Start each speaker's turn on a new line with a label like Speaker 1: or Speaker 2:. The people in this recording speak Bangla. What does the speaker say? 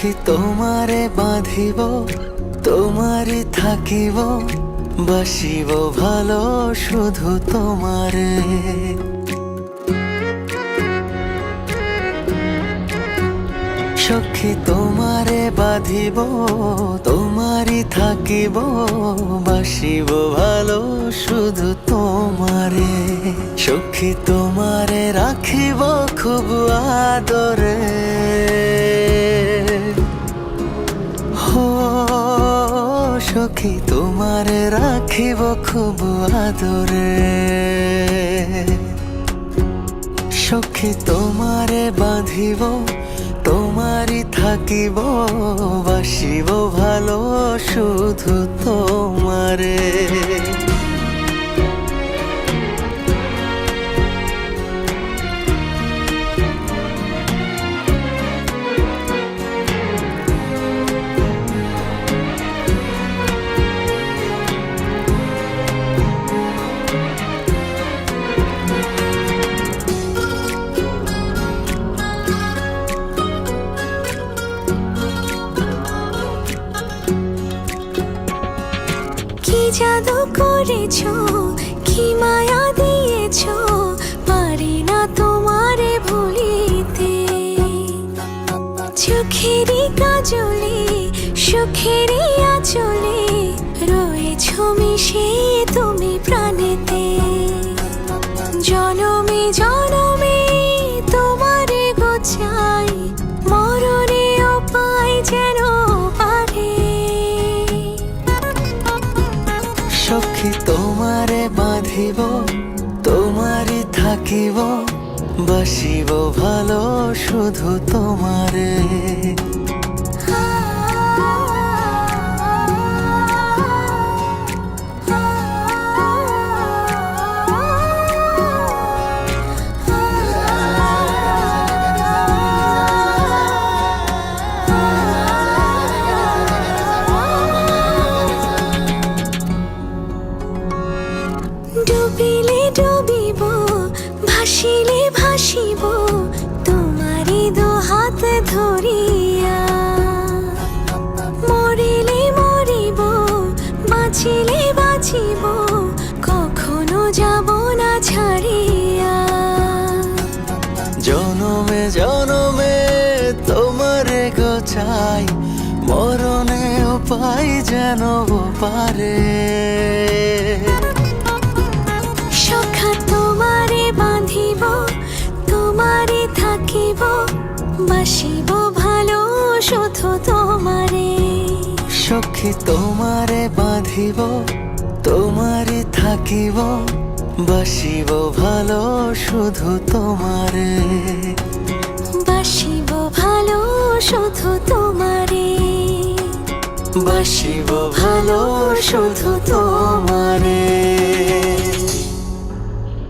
Speaker 1: সখী তোমারে বাঁধিব, তোমারই থাকিব, বাসিব ভালো শুধু তোমারে। সখী তোমারে বাঁধিব, তোমারই থাকিব, বাসিব ভালো শুধু তোমারে। সখী তোমারে রাখিব খুব আদরে, হো সখী তোমারে রাখিব খুব আদরে। সখী তোমারে বাঁধিব, তোমারই থাকিব, বাসিব ভালো শুধু তোমারে।
Speaker 2: কি জাদু করেছো, কি মায়া দিয়েছো, পারি না তোমারে ভুলিতে। চোখেরই কাজলে, সুখেরই আঁচলে, রয়েছো মিশে তুমি প্রাণেতে। জনমে জনমে তোমারে গোছাই, মরণেও পাই যেন পারে।
Speaker 1: সখী তোমারে বাঁধিব, তোমারই থাকিব, বাসিব ভালো শুধু তোমারে।
Speaker 2: ডুবিলে ডুবিব, ভাসিলে ভাসিব, তোমারই দু হাত ধরিয়া। মরিলে মরিব, বাঁচিলে বাঁচিব, কখনো যাব না ছাড়িয়া।
Speaker 1: জনমে জনমে তোমারে গোছাই, মরণেও পাই যেন পারে।
Speaker 2: সখা তোমারে বাঁধিব, তোমারে থাকিব, বাসিব ভালো শুধু তোমারে।
Speaker 1: সখী তোমারে বাঁধিব, তোমারই থাকিব, বাসিব ভালো শুধু তোমারে।
Speaker 2: বাসিব ভালো শুধু তোমারে,
Speaker 1: বাসিব ভালো শুধু তোমারে।